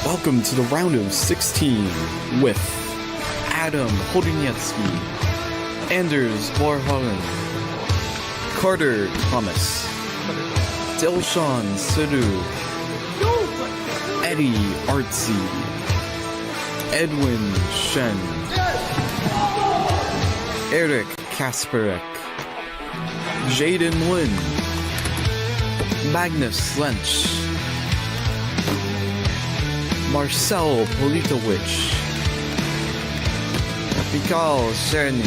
Welcome to the round of 16 with Adam Hoduniecki, Anders Barhaugen, Carter Thomas, Dilshan Sidhu, Eddie Artsy, Edwin Shen, Eric Kasperek, Jaden Lin, Magnus Lench, Marcel Politowicz, Mikhail Cerny,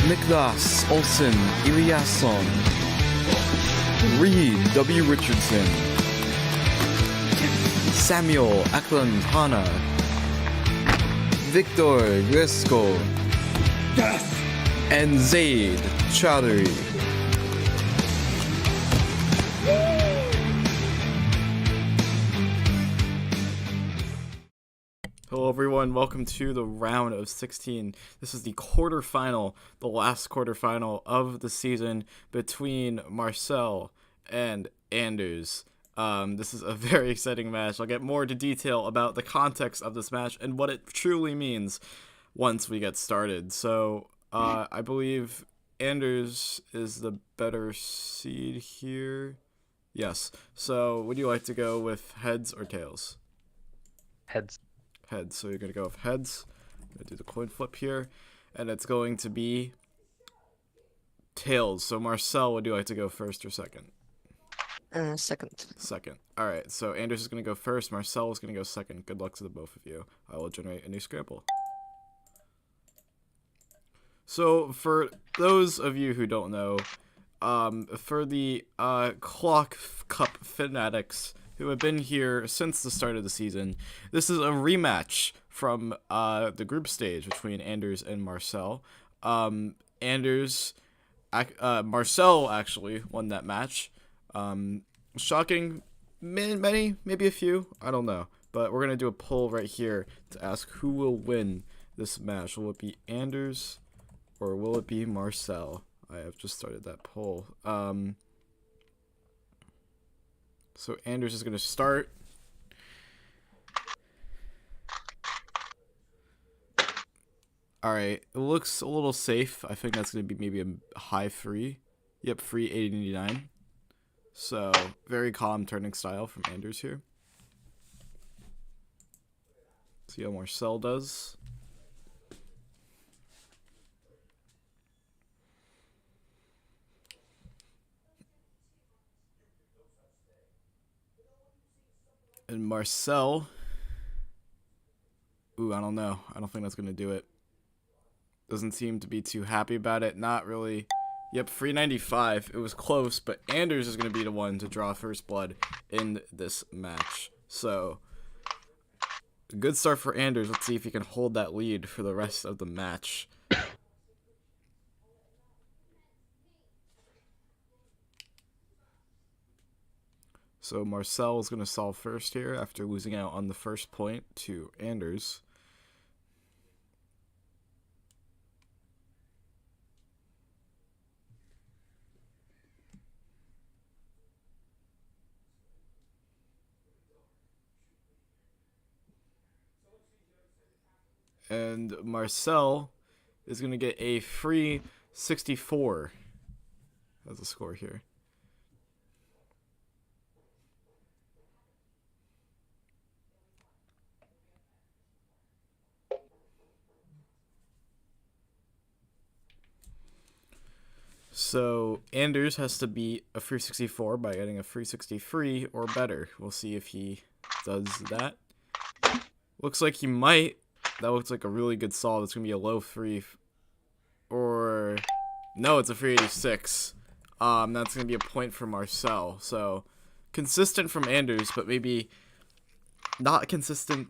Niklas Olsen Eliasson, Reed W. Richardson, Samuel Ackland Hanna, Victor Grisco, and Zaid Chowdhury. Hello everyone, welcome to the round of 16. This is the quarterfinal, the last quarterfinal of the season between Marcel and Anders. This is a very exciting match. I'll get more into detail about the context of this match and what it truly means once we get started. So, I believe Anders is the better seed here. Yes. So, would you like to go with heads or tails? Heads. Heads. So you're going to go with heads. I'm going to do the coin flip here. And it's going to be tails. So Marcel, would you like to go first or second? Second. Second. Alright, so Anders is going to go first. Marcel is going to go second. Good luck to the both of you. I will generate a new scramble. So for those of you who don't know, for the Clock Cup fanatics who have been here since the start of the season, this is a rematch from the group stage between Anders and Marcel. Marcel actually won that match. Shocking, many, maybe a few, I don't know. But we're going to do a poll right here to ask who will win this match. Will it be Anders or will it be Marcel? I have just started that poll. So Anders is going to start. Alright, it looks a little safe. I think that's going to be maybe a high free. Yep, free 8099. So, very calm turning style from Anders here. See how Marcel does. And Marcel, ooh, I don't know. I don't think that's going to do it. Doesn't seem to be too happy about it. Not really. Yep, free 95. It was close, but Anders is going to be the one to draw first blood in this match. So, a good start for Anders. Let's see if he can hold that lead for the rest of the match. So Marcel is going to solve first here after losing out on the first point to Anders. And Marcel is going to get a free 64 as a score here. So Anders has to beat a free 64 by getting a free 63 or better. We'll see if he does that. Looks like he might. That looks like a really good solve. It's going to be a low free. Or no, it's a free 86. That's going to be a point for Marcel. So consistent from Anders, but maybe not consistent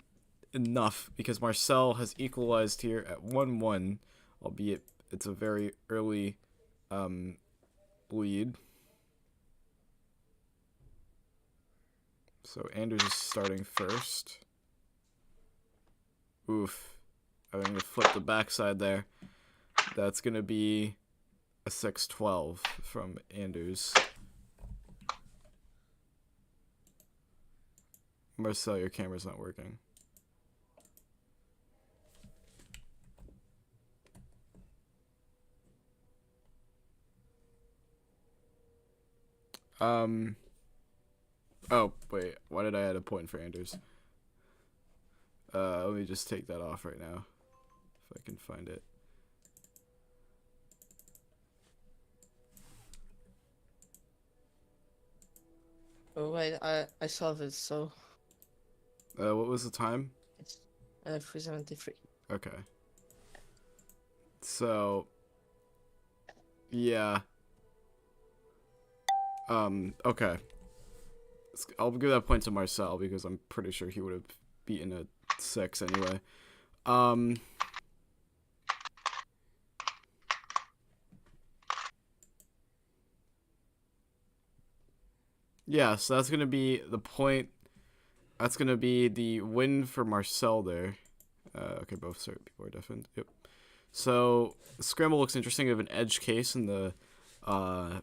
enough because Marcel has equalized here at 1-1, albeit it's a very early lead. So Anders is starting first. Oof. I'm going to flip the backside there. That's going to be a 6-12 from Anders. Marcel, your camera's not working. Oh, wait. Why did I add a point for Anders? Let me just take that off right now. If I can find it. Oh wait, I solved it, so What was the time? it's 373. Okay. So, yeah. Okay. I'll give that point to Marcel because I'm pretty sure he would have beaten a 6 anyway. Yeah, so that's going to be the point. That's going to be the win for Marcel there. Okay, both people are deafened. Yep. So, Scramble looks interesting. We have an edge case in the... I'm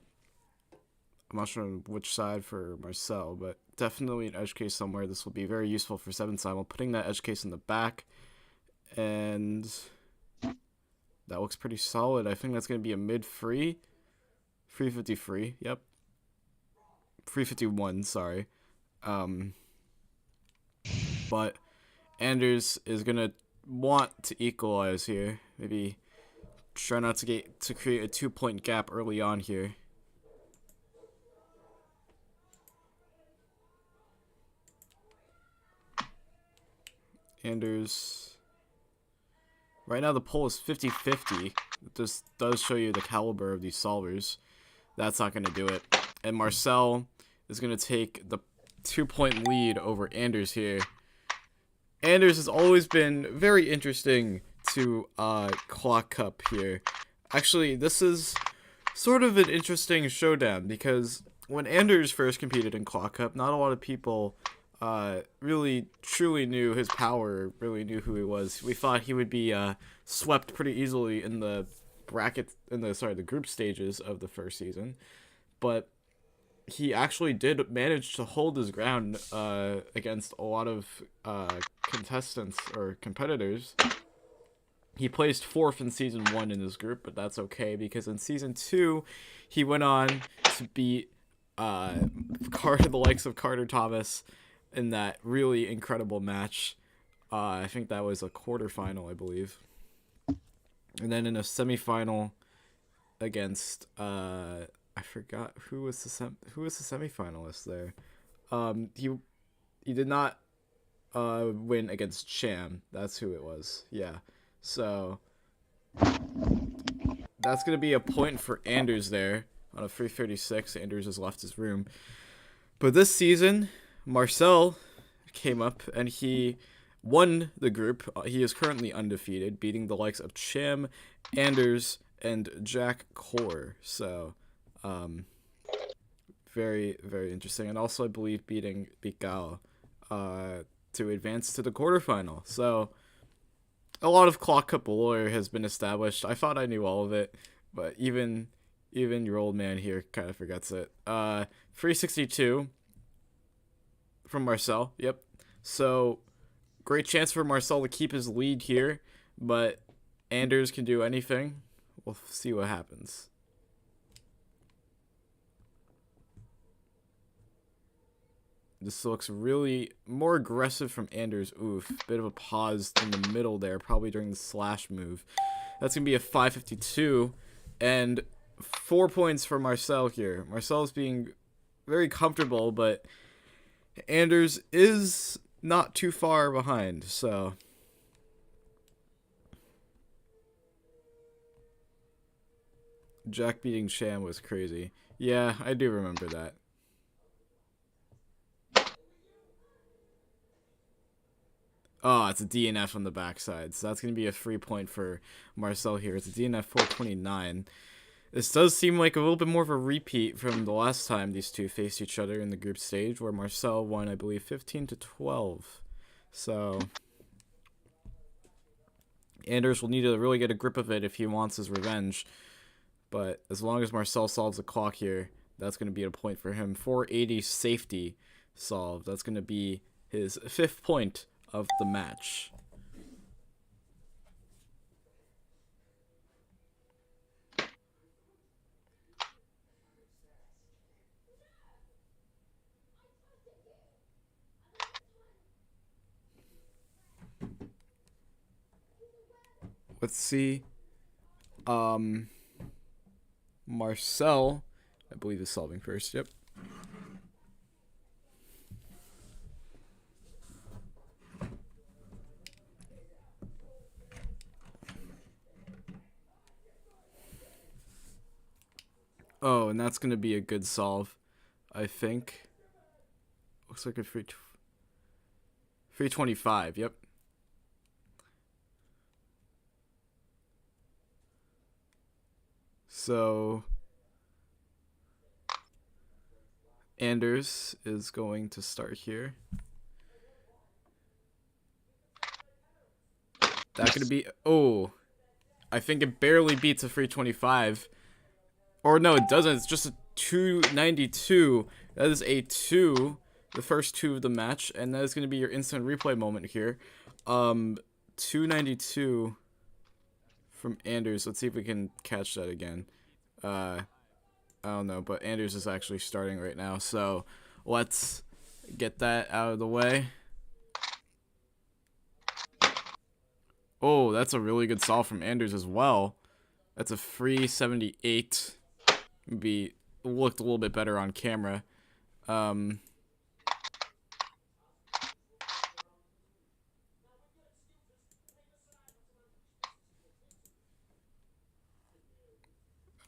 not sure on which side for Marcel, but definitely an edge case somewhere. This will be very useful for 7 Simul. Putting that edge case in the back. And... that looks pretty solid. I think that's going to be a mid-free. 350 free, yep. 351, sorry. But Anders is gonna want to equalize here. Maybe try not to create a 2-point gap early on here. Anders. Right now the poll is 50-50. This does show you the caliber of these solvers. That's not gonna do it. And Marcel is going to take the 2-point lead over Anders here. Anders has always been very interesting to Clock Cup here. Actually, this is sort of an interesting showdown because when Anders first competed in Clock Cup, not a lot of people really truly knew his power, really knew who he was. We thought he would be swept pretty easily in the the group stages of the first season. But he actually did manage to hold his ground against a lot of contestants or competitors. He placed 4th in Season 1 in his group, but that's okay because in Season 2, he went on to beat the likes of Carter Thomas in that really incredible match. I think that was a quarterfinal, I believe. And then in a semifinal against... I forgot who was the semifinalist there. He did not win against Cham. That's who it was. Yeah. So that's gonna be a point for Anders there on a 336. Anders has left his room. But this season, Marcel came up and he won the group. He is currently undefeated, beating the likes of Cham, Anders, and Jack Core. So. Very, very interesting. And also, I believe, beat Gao to advance to the quarterfinal. So, a lot of Clock Cup lore has been established. I thought I knew all of it, but even your old man here kind of forgets it. 362 from Marcel. Yep. So, great chance for Marcel to keep his lead here, but Anders can do anything. We'll see what happens. This looks really more aggressive from Anders. Oof. Bit of a pause in the middle there, probably during the slash move. That's going to be a 552. And 4 points for Marcel here. Marcel's being very comfortable, but Anders is not too far behind, so... Jack beating Cham was crazy. Yeah, I do remember that. Oh, it's a DNF on the backside. So that's going to be a 3 point for Marcel here. It's a DNF 429. This does seem like a little bit more of a repeat from the last time these two faced each other in the group stage, where Marcel won, I believe, 15-12. So Anders will need to really get a grip of it if he wants his revenge. But as long as Marcel solves the clock here, that's going to be a point for him. 480 safety solved. That's going to be his 5th point of the match. Let's see. Marcel, I believe, is solving first. Yep. Oh, and that's gonna be a good solve, I think. Looks like a 325. Yep. So Anders is going to start here. That could be, oh, I think it barely beats a 325. Or no, it doesn't. It's just a 292. That is a 2, the first 2 of the match, and that is going to be your instant replay moment here. 292 from Anders. Let's see if we can catch that again. I don't know, but Anders is actually starting right now, so let's get that out of the way. Oh, that's a really good solve from Anders as well. That's a 378. Maybe looked a little bit better on camera. I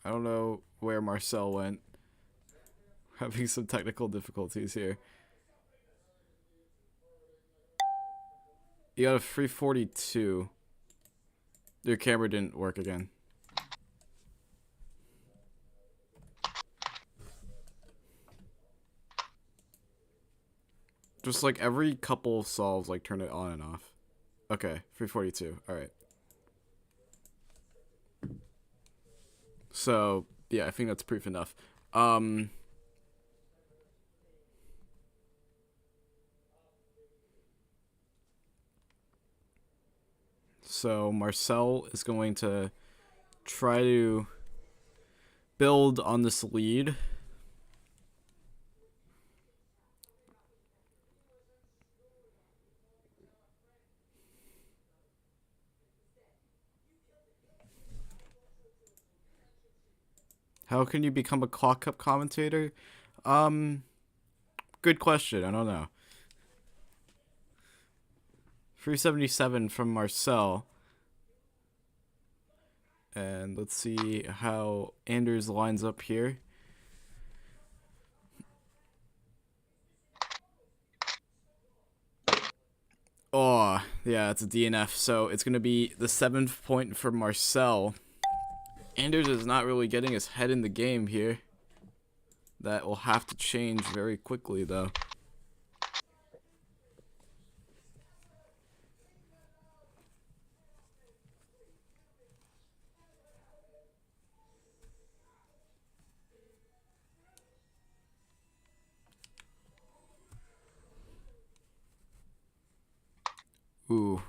don't know where Marcel went. Having some technical difficulties here. You got a 342. Your camera didn't work again. Just like every couple solves, like turn it on and off. Okay, 342. All right. So yeah, I think that's proof enough. So Marcel is going to try to build on this lead. How can you become a Clock Cup commentator? Good question. I don't know. 377 from Marcel. And let's see how Anders lines up here. Oh, yeah, it's a DNF. So it's going to be the 7th point for Marcel. Anders is not really getting his head in the game here. That will have to change very quickly, though. Ooh.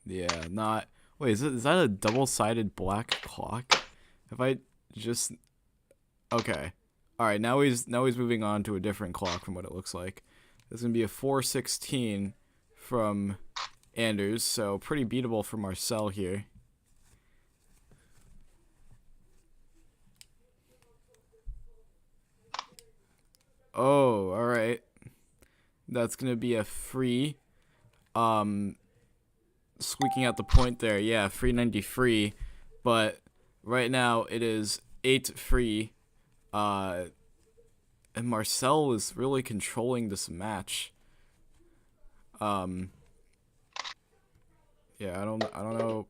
Yeah, not... Wait, is that a double-sided black clock? Have I just... Okay. Alright, now he's moving on to a different clock from what it looks like. There's going to be a 416 from Anders, so pretty beatable for Marcel here. Oh, alright. That's going to be a free. Squeaking out the point there. Yeah, 393. But right now it is 8 free. And Marcel is really controlling this match. Yeah, I don't know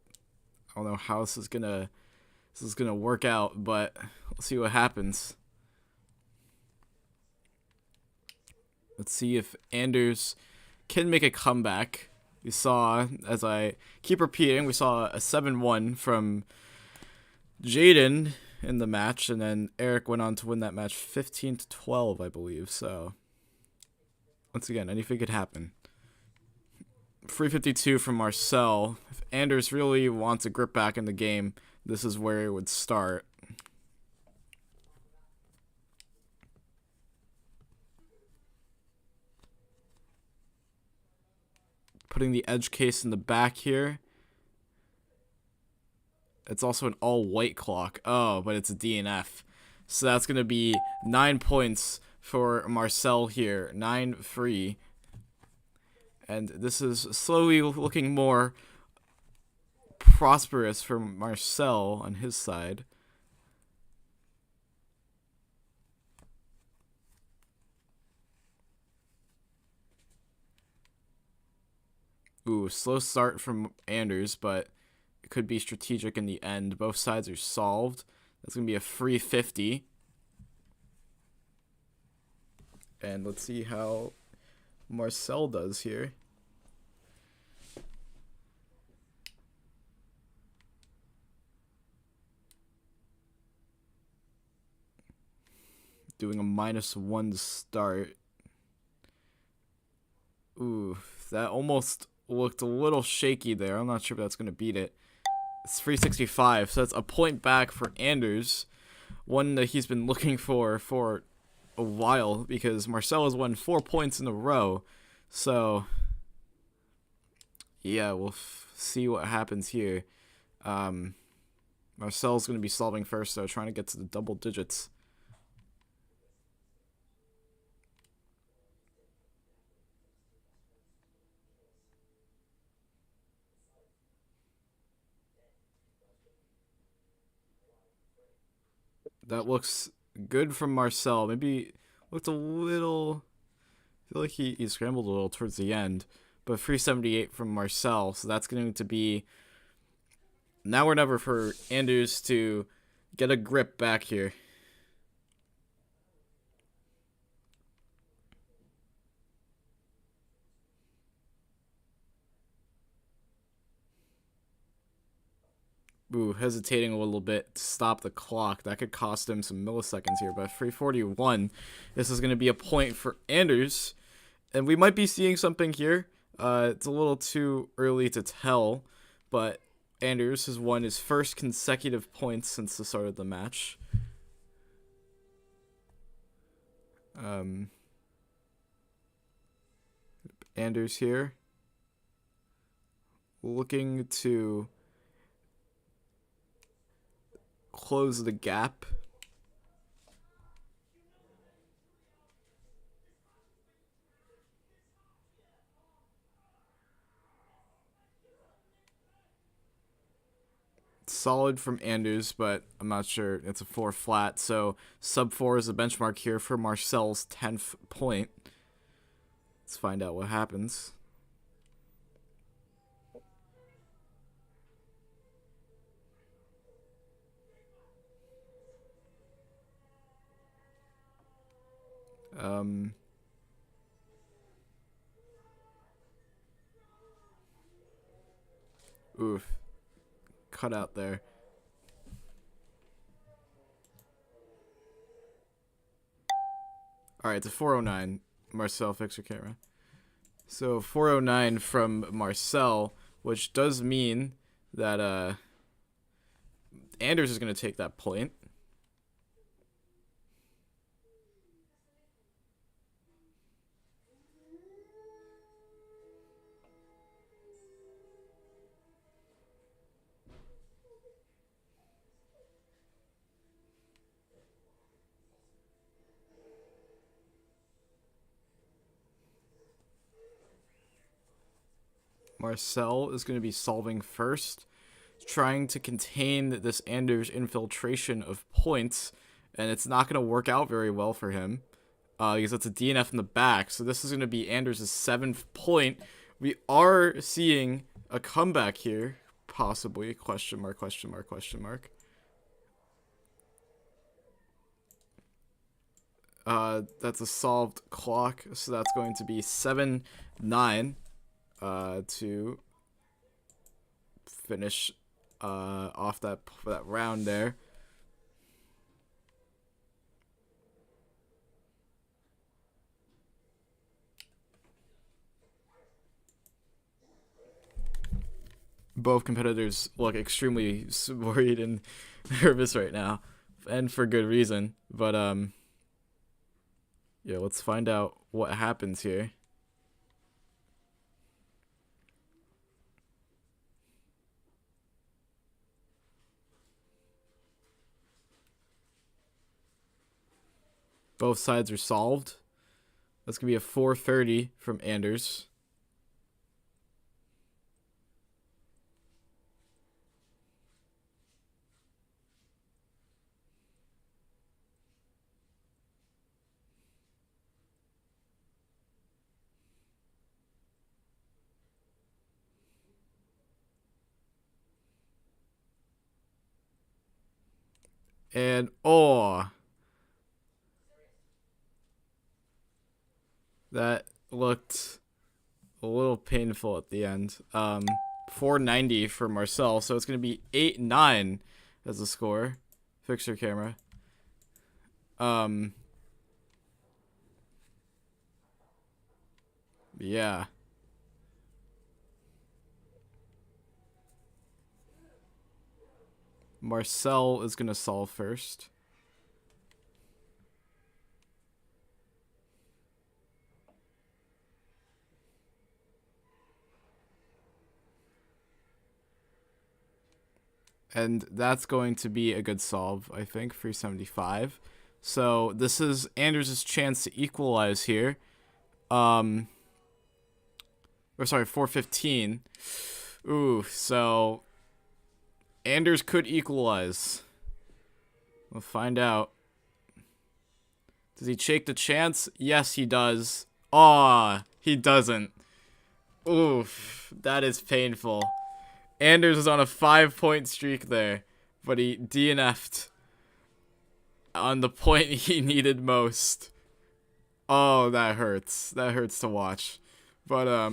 how this is gonna work out, but we'll see what happens. Let's see if Anders can make a comeback. We saw, as I keep repeating, we saw a 7-1 from Jaden in the match, and then Eric went on to win that match 15-12, I believe. So, once again, anything could happen. 352 from Marcel. If Anders really wants a grip back in the game, this is where it would start. Putting the edge case in the back here. It's also an all-white clock. Oh, but it's a DNF. So that's going to be 9 points for Marcel here. 9-3. And this is slowly looking more prosperous for Marcel on his side. Ooh, slow start from Anders, but it could be strategic in the end. Both sides are solved. That's going to be a 350. And let's see how Marcel does here. Doing a -1 to start. Ooh, that almost looked a little shaky there. I'm not sure if that's going to beat it. It's 365, so that's a point back for Anders. One that he's been looking for a while, because Marcel has won 4 points in a row. So, yeah, we'll see what happens here. Marcel's going to be solving first, though, trying to get to the double digits. That looks good from Marcel. Maybe looked a little... I feel like he scrambled a little towards the end. But 378 from Marcel. So that's going to be now or never for Anders to get a grip back here. Ooh, hesitating a little bit to stop the clock. That could cost him some milliseconds here, but 341. This is going to be a point for Anders. And we might be seeing something here. It's a little too early to tell, but Anders has won his first consecutive points since the start of the match. Anders here. Looking to close the gap. Solid from Anders, but I'm not sure. It's a 4 flat, so sub 4 is the benchmark here for Marcel's 10th point. Let's find out what happens. Oof. Cut out there. Alright, it's a 409. Marcel, fix your camera. So 409 from Marcel, which does mean that Anders is going to take that point. Marcel is going to be solving first, trying to contain this Anders infiltration of points, and it's not going to work out very well for him, because it's a DNF in the back. So this is going to be Anders' 7th point. We are seeing a comeback here, possibly, question mark, question mark, question mark. That's a solved clock, so that's going to be 7-9. To finish off that round there. both competitors look extremely worried and nervous right now, and for good reason. But yeah, let's find out what happens here. Both sides are solved. That's gonna be a 430 from Anders. And oh, that looked a little painful at the end. 490 for Marcel, so it's gonna be 8-9 as the score. Fix your camera. Yeah. Marcel is gonna solve first. And that's going to be a good solve, I think, 375. So this is Anders' chance to equalize here. Or sorry, 415. Ooh, so Anders could equalize. We'll find out. Does he take the chance? Yes, he does. Aw, he doesn't. Oof, that is painful. Anders is on a 5-point streak there, but he DNF'd on the point he needed most. Oh, that hurts. That hurts to watch. But,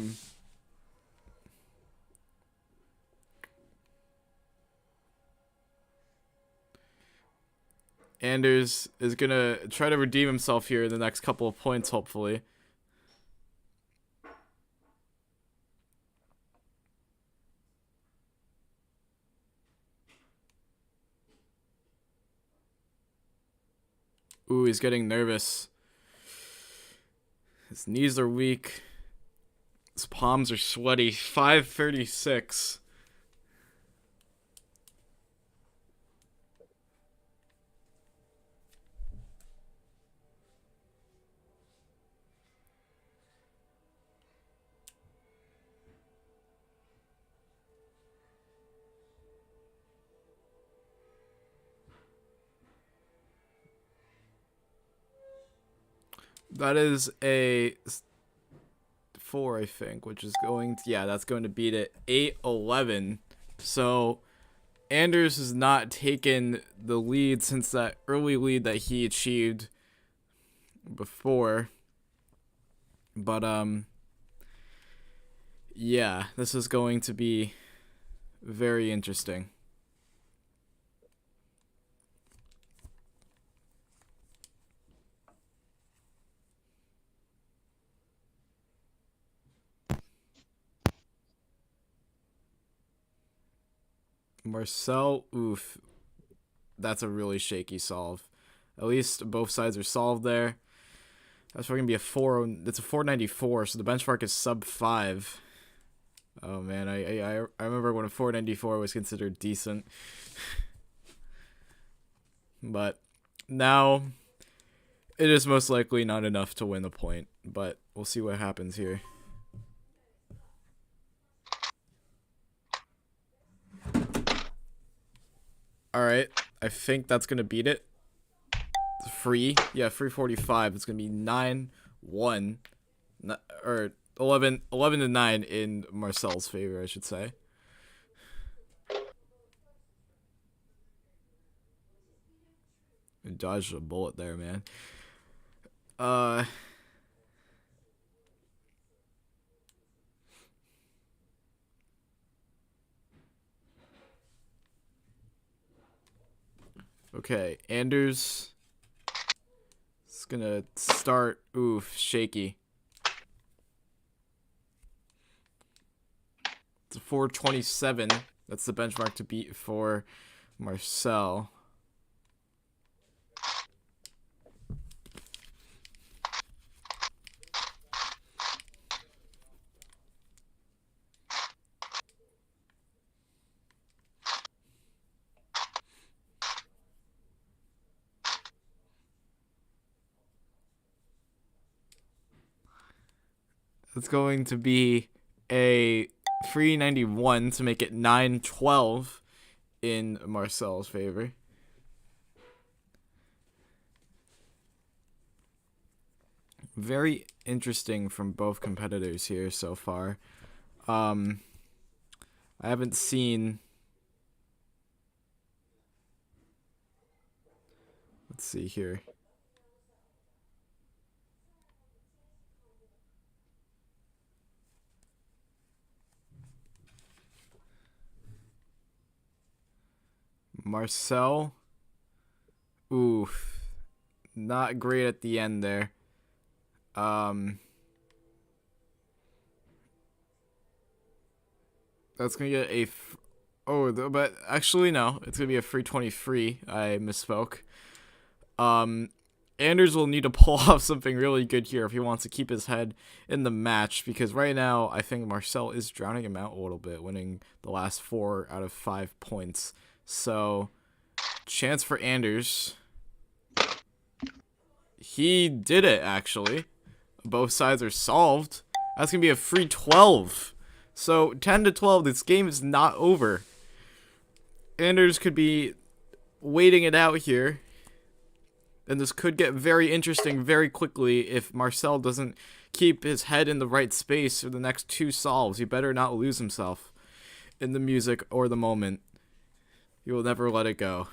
Anders is gonna try to redeem himself here in the next couple of points, hopefully. Ooh, he's getting nervous. His knees are weak. His palms are sweaty. 536. That is a 4, I think, which is going to, yeah, that's going to beat it 8-11. So Anders has not taken the lead since that early lead that he achieved before. But yeah, this is going to be very interesting. Marcel, oof. That's a really shaky solve. At least both sides are solved there. That's probably going to be a 4. It's a 494, so the benchmark is sub 5. Oh, man. I remember when a 494 was considered decent. But now it is most likely not enough to win the point. But we'll see what happens here. Alright, I think that's going to beat it. Free. Yeah, 345. It's going to be 9-1. Or 11-9 in Marcel's favor, I should say. I dodged a bullet there, man. Okay, Anders is gonna start. Oof, shaky. It's a 427. That's the benchmark to beat for Marcel. It's going to be a 391 to make it 912 in Marcel's favor. Very interesting from both competitors here so far. I haven't seen... Let's see here. Marcel. Oof. Not great at the end there. That's gonna get a... but actually no. It's gonna be a 323. I misspoke. Anders will need to pull off something really good here if he wants to keep his head in the match, because right now I think Marcel is drowning him out a little bit, winning the last 4 out of 5 points. So, chance for Anders. He did it, actually. Both sides are solved. That's going to be a free 12. So, 10 to 12, this game is not over. Anders could be waiting it out here. And this could get very interesting very quickly if Marcel doesn't keep his head in the right space for the next 2 solves. He better not lose himself in the music or the moment. He will never let it go.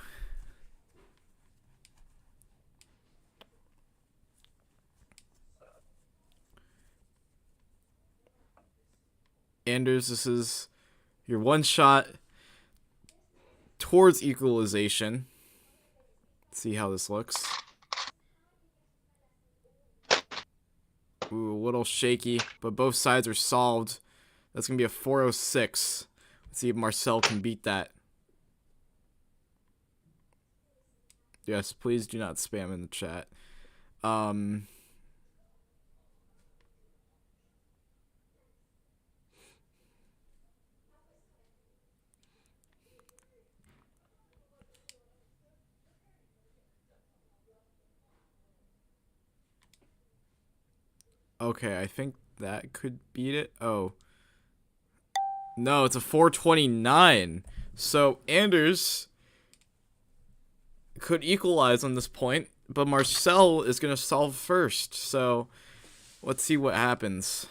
Anders, this is your one shot towards equalization. Let's see how this looks. Ooh, a little shaky, but both sides are solved. That's going to be a 406. Let's see if Marcel can beat that. Yes, please do not spam in the chat. Okay, I think that could beat it. Oh. No, it's a 429. So, Anders could equalize on this point, but Marcel is going to solve first. So, let's see what happens.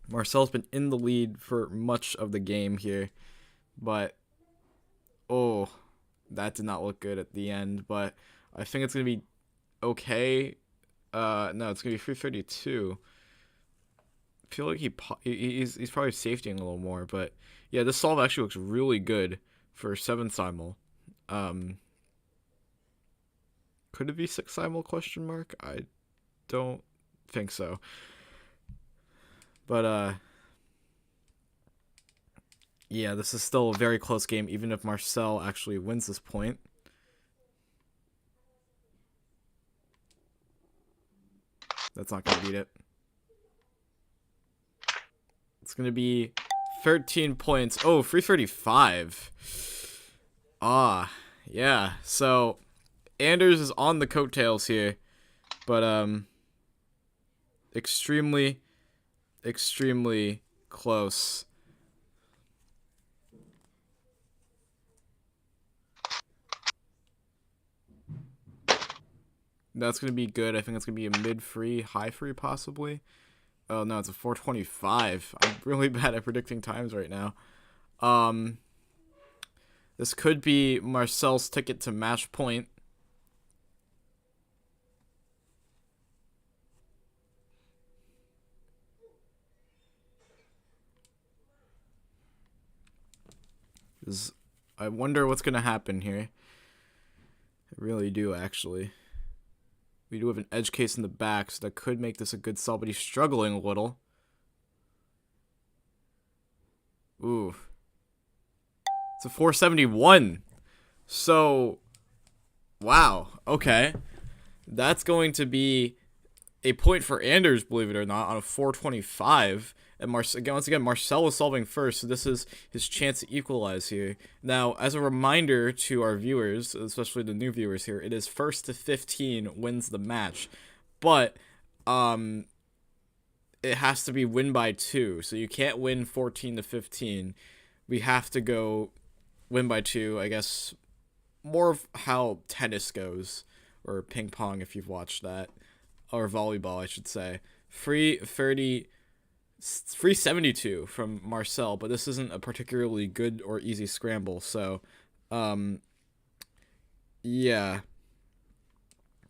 Marcel's been in the lead for much of the game here, but oh, that did not look good at the end, but I think it's going to be okay. No, it's going to be 332. I feel like he's probably safetying a little more, but yeah, this solve actually looks really good for 7 simul. Could it be 6 simul question mark? I don't think so. But yeah, this is still a very close game, even if Marcel actually wins this point. That's not going to beat it. It's going to be 13 points. Oh, 335. Ah, yeah. So, Anders is on the coattails here. But, extremely close. That's going to be good. I think it's going to be a mid-free, high-free possibly. Oh, no, it's a 425. I'm really bad at predicting times right now. This could be Marcel's ticket to match point. I wonder what's going to happen here. really do, actually. We do have an edge case in the back, so that could make this a good solve, but he's struggling a little. Ooh. It's a 471. So, wow. Okay. That's going to be a point for Anders, believe it or not, on a 425. And once again, Marcel is solving first, so this is his chance to equalize here. Now, as a reminder to our viewers, especially the new viewers here, it is 1st to 15 wins the match. But, it has to be win by 2, so you can't win 14 to 15. We have to go win by 2, I guess, more of how tennis goes, or ping pong if you've watched that, or volleyball, I should say. Free 72 from Marcel, but this isn't a particularly good or easy scramble, so, yeah.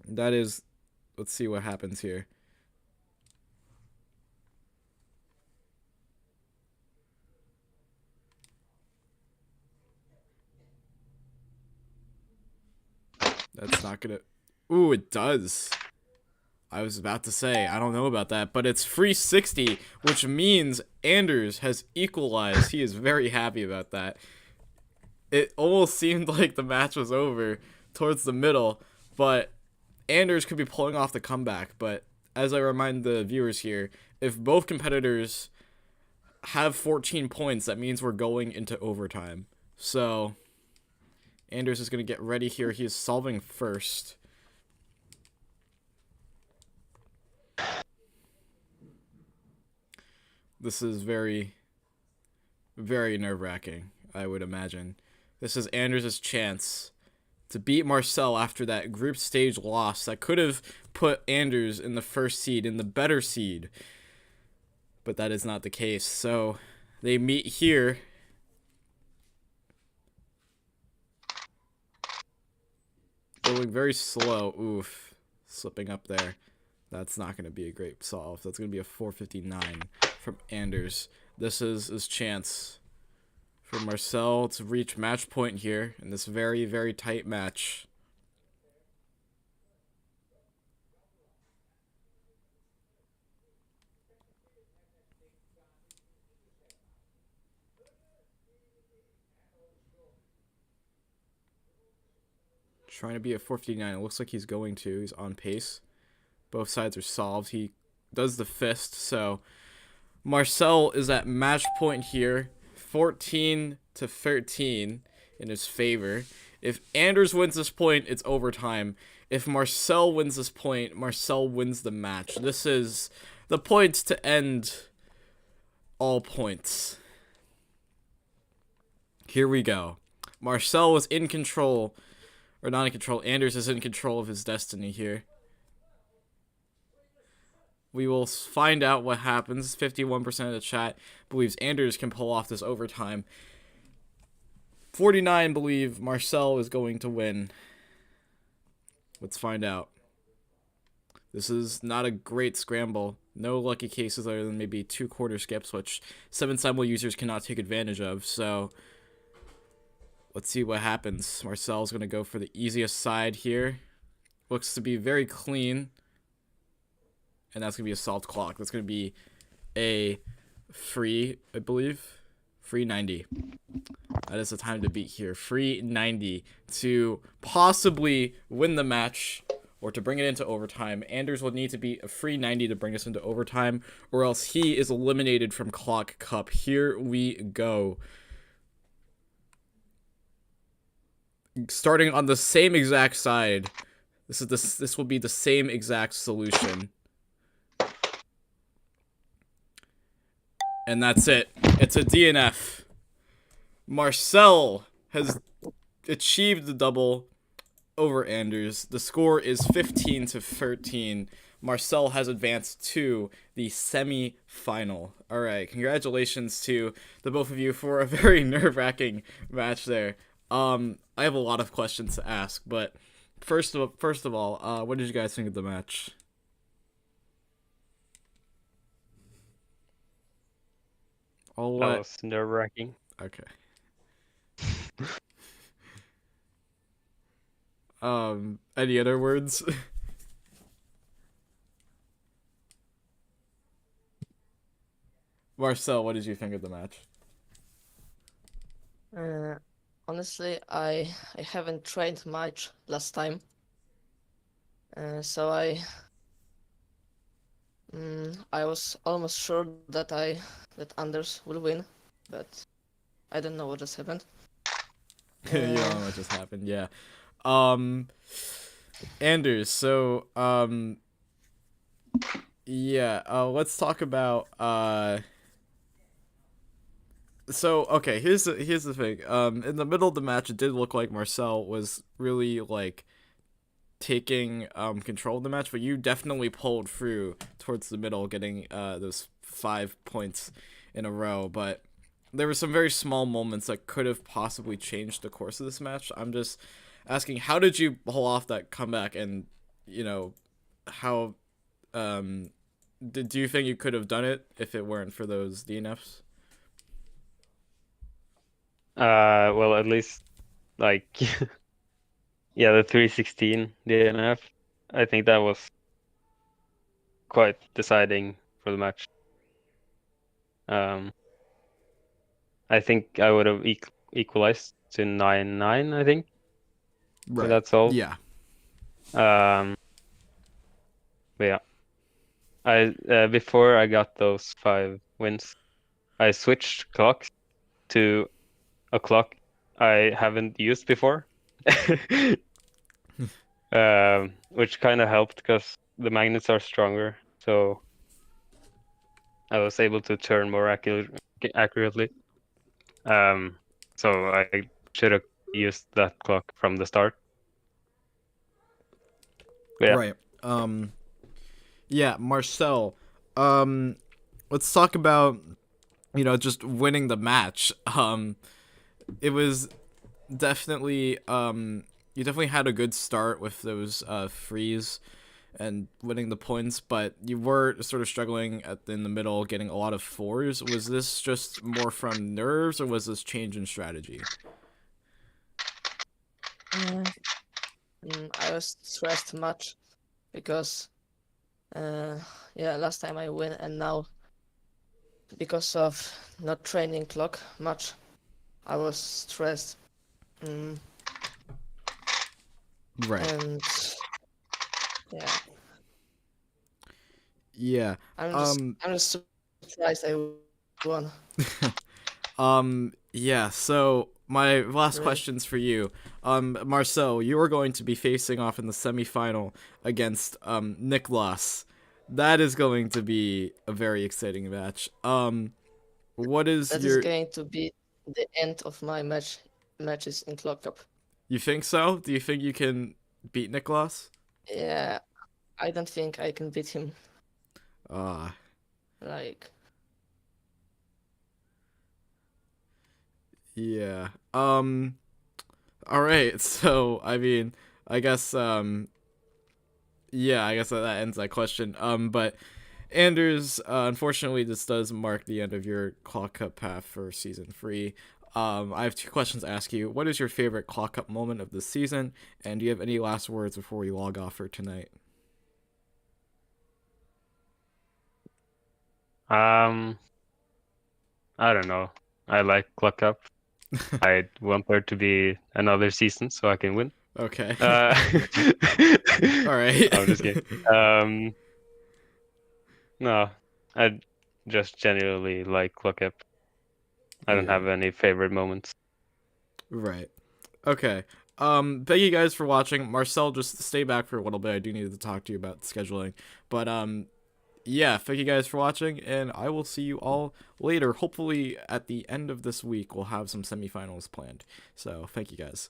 That is, let's see what happens here. That's not gonna... Ooh, it does. I was about to say, I don't know about that, but it's free 60, which means Anders has equalized. He is very happy about that. It almost seemed like the match was over towards the middle, but Anders could be pulling off the comeback. But as I remind the viewers here, if both competitors have 14 points, that means we're going into overtime. So Anders is going to get ready here. He is solving first. This is very, very nerve-wracking, I would imagine. This is Anders' chance to beat Marcel after that group stage loss that could have put Anders in the first seed, in the better seed. But that is not the case. So they meet here. Going very slow. Oof. Slipping up there. That's not going to be a great solve. That's going to be a 459 from Anders. This is his chance for Marcel to reach match point here in this very, very tight match. Trying to be at 459. It looks like he's going to. He's on pace. Both sides are solved. He does the fist, so Marcel is at match point here, 14 to 13 in his favor. If Anders wins this point, it's overtime. If Marcel wins this point, Marcel wins the match. This is the points to end all points. Here we go. Marcel was in control, or not in control. Anders is in control of his destiny here. We will find out what happens. 51% of the chat believes Anders can pull off this overtime. 49 believe Marcel is going to win. Let's find out. This is not a great scramble. No lucky cases other than maybe 2 quarter skips, which 7 simul users cannot take advantage of. So let's see what happens. Marcel's going to go for the easiest side here. Looks to be very clean. And that's going to be a solved clock. That's going to be a free, I believe, free 90. That is the time to beat here. Free 90 to possibly win the match or to bring it into overtime. Anders will need to beat a free 90 to bring us into overtime, or else he is eliminated from Clock Cup. Here we go. Starting on the same exact side. This will be the same exact solution. And that's it. It's a DNF. Marcel has achieved the double over Anders. The score is 15 to 13. Marcel has advanced to the semi-final. All right, congratulations to the both of you for a very nerve-wracking match there. I have a lot of questions to ask, but first of all, what did you guys think of the match? That was nerve-wracking. Okay. Any other words? Marcel, what did you think of the match? Honestly, I haven't trained much last time, so I was almost sure that Anders will win, but I don't know what just happened. You don't know what just happened, yeah. Um, Anders, so, yeah, let's talk about, so, okay, here's the thing. In the middle of the match, it did look like Marcel was really, like, taking, control of the match, but you definitely pulled through towards the middle, getting, those 5 points in a row, but there were some very small moments that could have possibly changed the course of this match. I'm just asking, how did you pull off that comeback, and, you know, how, do you think you could have done it if it weren't for those DNFs? Well, at least like yeah, the 316 DNF. I think that was quite deciding for the match. I think I would have equalized to 9-9, I think. Right. With that solve. Yeah. But yeah. Before I got those 5 wins, I switched clocks to a clock I haven't used before. Which kind of helped because the magnets are stronger, so I was able to turn more accurately. So I should have used that clock from the start. Yeah. Right. Yeah, Marcel. Let's talk about, just winning the match. It was definitely, you definitely had a good start with those frees and winning the points, but you were sort of struggling in the middle, getting a lot of 4s. Was this just more from nerves, or was this change in strategy? I was stressed much because yeah, last time I win, and now because of not training clock much, I was stressed. Right. And yeah, Yeah. I'm just surprised I won. Yeah, so my last Really. question's for you. Marcel, you are going to be facing off in the semifinal against Niklas. That is going to be a very exciting match. What is That is your going to be the end of my matches in Clock Cup. You think so? Do you think you can beat Niklas? Yeah, I don't think I can beat him. Ah. Like, Yeah. All right. So, I mean, I guess yeah, I guess that ends that question. But Anders, unfortunately, this does mark the end of your Clock Cup path for season 3. I have 2 questions to ask you. What is your favorite Clock Cup moment of the season? And do you have any last words before we log off for tonight? I don't know. I like Clock Up. I want there to be another season so I can win. Okay. All right. I'm just kidding. No, I just genuinely like Clock Up. I don't have any favorite moments. Right. Okay. Thank you guys for watching. Marcel, just stay back for a little bit. I do need to talk to you about scheduling. But yeah, thank you guys for watching, and I will see you all later. Hopefully at the end of this week we'll have some semifinals planned. So thank you guys.